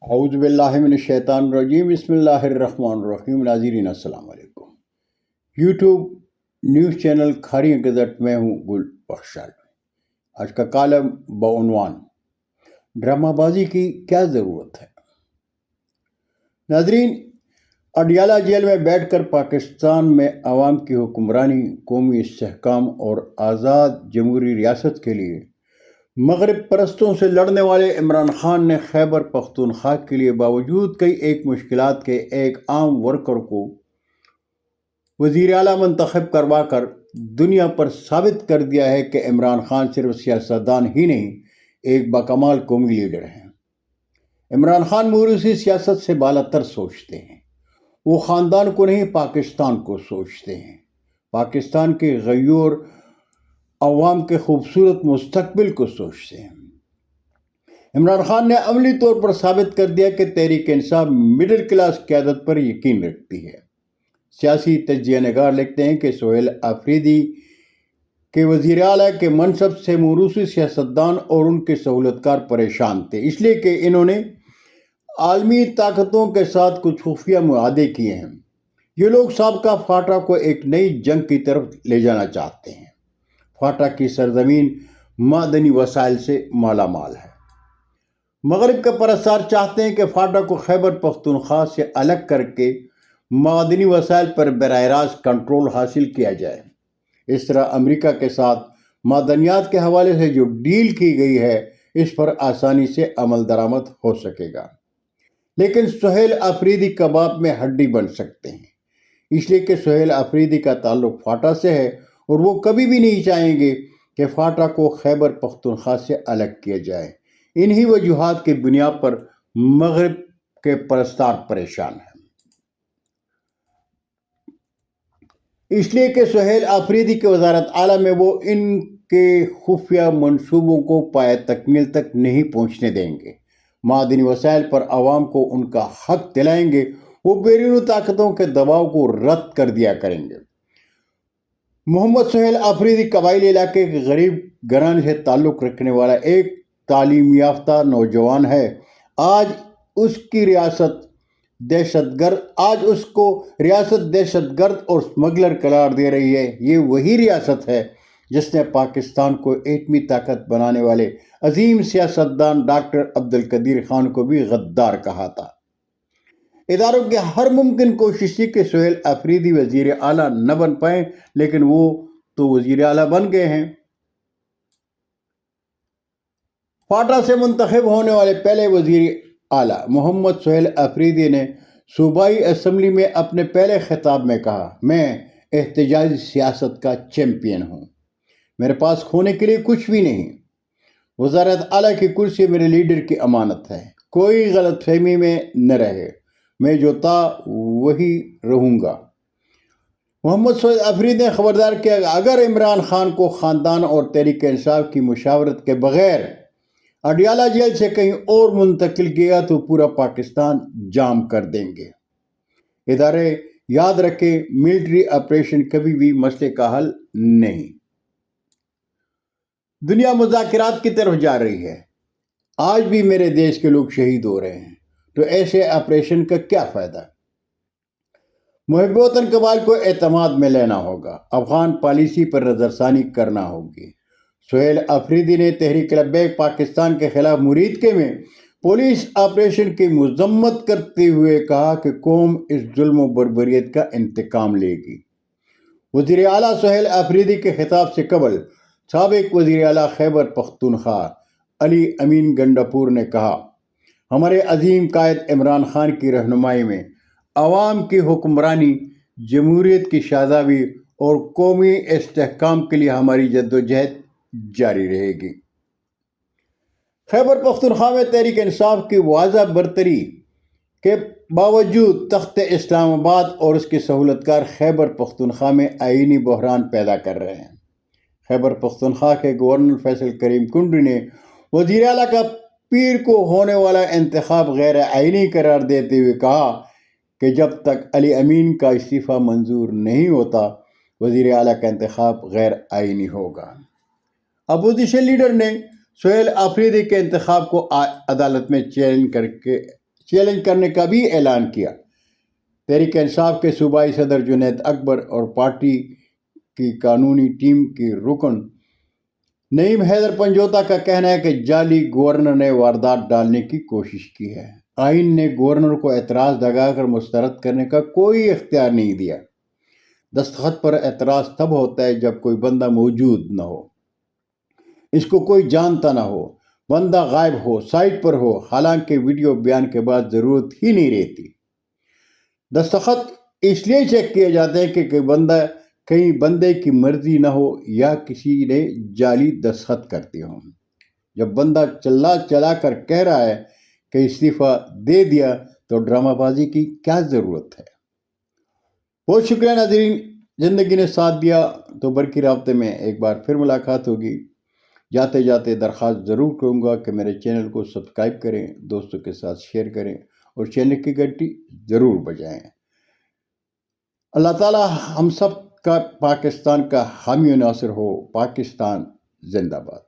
اعوذ باللہ من الشیطان الرجیم بسم اللہ الرحمن الرحیم ناظرین السلام علیکم۔ YouTube news channel Kharian gazette میں ہوں گل بخشال۔ آج کا کالم بعنوان ڈرامہ بازی کی کیا ضرورت ہے۔ ناظرین، اڈیالہ جیل میں بیٹھ کر پاکستان میں عوام کی حکمرانی، قومی استحکام اور آزاد جمہوری ریاست کے لیے مغرب پرستوں سے لڑنے والے عمران خان نے خیبر پختونخوا کے لیے باوجود کئی ایک مشکلات کے ایک عام ورکر کو وزیر اعلیٰ منتخب کروا کر دنیا پر ثابت کر دیا ہے کہ عمران خان صرف سیاستدان ہی نہیں، ایک باکمال قومی لیڈر ہیں۔ عمران خان موروثی سیاست سے بالاتر سوچتے ہیں۔ وہ خاندان کو نہیں، پاکستان کو سوچتے ہیں، پاکستان کے غیور عوام کے خوبصورت مستقبل کو سوچتے ہیں۔ عمران خان نے عملی طور پر ثابت کر دیا کہ تحریک انصاف مڈل کلاس قیادت پر یقین رکھتی ہے۔ سیاسی تجزیہ نگار لکھتے ہیں کہ سہیل آفریدی کے وزیر اعلیٰ کے منصب سے موروثی سیاستدان اور ان کے سہولتکار پریشان تھے، اس لیے کہ انہوں نے عالمی طاقتوں کے ساتھ کچھ خفیہ معاہدے کیے ہیں۔ یہ لوگ سابقہ فاٹا کو ایک نئی جنگ کی طرف لے جانا چاہتے ہیں۔ فاٹا کی سرزمین معدنی وسائل سے مالا مال ہے۔ مغرب کے پرستار چاہتے ہیں کہ فاٹا کو خیبر پختونخوا سے الگ کر کے معدنی وسائل پر براہ راست کنٹرول حاصل کیا جائے۔ اس طرح امریکہ کے ساتھ معدنیات کے حوالے سے جو ڈیل کی گئی ہے، اس پر آسانی سے عمل درآمد ہو سکے گا۔ لیکن سہیل آفریدی کباب میں ہڈی بن سکتے ہیں، اس لیے کہ سہیل آفریدی کا تعلق فاٹا سے ہے اور وہ کبھی بھی نہیں چاہیں گے کہ فاٹا کو خیبر پختونخوا سے الگ کیا جائے۔ انہی وجوہات کی بنیاد پر مغرب کے پرستار پریشان ہیں، اس لیے کہ سہیل آفریدی کے وزارت اعلیٰ میں وہ ان کے خفیہ منصوبوں کو پایہ تکمیل تک نہیں پہنچنے دیں گے۔ معدنی وسائل پر عوام کو ان کا حق دلائیں گے، وہ بیرونی طاقتوں کے دباؤ کو رد کر دیا کریں گے۔ محمد سہیل آفریدی قبائلی علاقے کے غریب گھرانے سے تعلق رکھنے والا ایک تعلیم یافتہ نوجوان ہے۔ آج اس کو ریاست دہشت گرد اور اسمگلر قرار دے رہی ہے۔ یہ وہی ریاست ہے جس نے پاکستان کو ایٹمی طاقت بنانے والے عظیم سیاستدان ڈاکٹر عبدالقدیر خان کو بھی غدار کہا تھا۔ اداروں کی ہر ممکن کوشش تھی کہ سہیل آفریدی وزیر اعلیٰ نہ بن پائیں، لیکن وہ تو وزیر اعلیٰ بن گئے ہیں۔ فاٹا سے منتخب ہونے والے پہلے وزیر اعلیٰ محمد سہیل آفریدی نے صوبائی اسمبلی میں اپنے پہلے خطاب میں کہا، میں احتجاجی سیاست کا چیمپئن ہوں، میرے پاس کھونے کے لیے کچھ بھی نہیں۔ وزارت اعلیٰ کی کرسی میرے لیڈر کی امانت ہے، کوئی غلط فہمی میں نہ رہے، میں جو تھا وہی رہوں گا۔ محمد سہیل آفریدی نے خبردار کیا کہ اگر عمران خان کو خاندان اور تحریک انصاف کی مشاورت کے بغیر اڈیالہ جیل سے کہیں اور منتقل کیا تو پورا پاکستان جام کر دیں گے۔ ادارے یاد رکھیں، ملٹری آپریشن کبھی بھی مسئلے کا حل نہیں۔ دنیا مذاکرات کی طرف جا رہی ہے، آج بھی میرے دیش کے لوگ شہید ہو رہے ہیں، تو ایسے آپریشن کا کیا فائدہ؟ محب وطن قبائل کو اعتماد میں لینا ہوگا، افغان پالیسی پر نظر ثانی کرنا ہوگی۔ سہیل آفریدی نے تحریک لبیک پاکستان کے خلاف مریدکے میں پولیس آپریشن کی مذمت کرتے ہوئے کہا کہ قوم اس ظلم و بربریت کا انتقام لے گی۔ وزیر اعلیٰ سہیل آفریدی کے خطاب سے قبل سابق وزیر اعلیٰ خیبر پختونخوا علی امین گنڈاپور نے کہا، ہمارے عظیم قائد عمران خان کی رہنمائی میں عوام کی حکمرانی، جمہوریت کی شادابی اور قومی استحکام کے لیے ہماری جدوجہد جاری رہے گی۔ خیبر پختونخوا میں تحریک انصاف کی واضح برتری کے باوجود تخت اسلام آباد اور اس کے سہولتکار خیبر پختونخوا میں آئینی بحران پیدا کر رہے ہیں۔ خیبر پختونخوا کے گورنر فیصل کریم کنڈی نے وزیر اعلیٰ کا پیر کو ہونے والا انتخاب غیر آئینی قرار دیتے ہوئے کہا کہ جب تک علی امین کا استعفیٰ منظور نہیں ہوتا، وزیر اعلیٰ کا انتخاب غیر آئینی ہوگا۔ اپوزیشن لیڈر نے سہیل آفریدی کے انتخاب کو عدالت میں چیلنج کر کے چیلنج کرنے کا بھی اعلان کیا۔ تحریک انصاف کے صوبائی صدر جنید اکبر اور پارٹی کی قانونی ٹیم کی رکن نعیم حیدر پنجوتا کا کہنا ہے کہ جعلی گورنر نے واردات ڈالنے کی کوشش کی ہے۔ آئین نے گورنر کو اعتراض لگا کر مسترد کرنے کا کوئی اختیار نہیں دیا۔ دستخط پر اعتراض تب ہوتا ہے جب کوئی بندہ موجود نہ ہو، اس کو کوئی جانتا نہ ہو، بندہ غائب ہو، سائٹ پر ہو، حالانکہ ویڈیو بیان کے بعد ضرورت ہی نہیں رہتی۔ دستخط اس لیے چیک کیے جاتے ہیں کہ کہیں بندے کی مرضی نہ ہو یا کسی نے جعلی دستخط کرتے ہوں۔ جب بندہ چلا کر کہہ رہا ہے کہ استعفیٰ دے دیا تو ڈرامہ بازی کی کیا ضرورت ہے؟ بہت شکریہ ناظرین، زندگی نے ساتھ دیا تو برقی رابطے میں ایک بار پھر ملاقات ہوگی۔ جاتے جاتے درخواست ضرور کروں گا کہ میرے چینل کو سبسکرائب کریں، دوستوں کے ساتھ شیئر کریں اور چینل کی گھنٹی ضرور بجائیں۔ اللہ تعالی ہم سب کا پاکستان کا حامی و ناصر ہو۔ پاکستان زندہ باد۔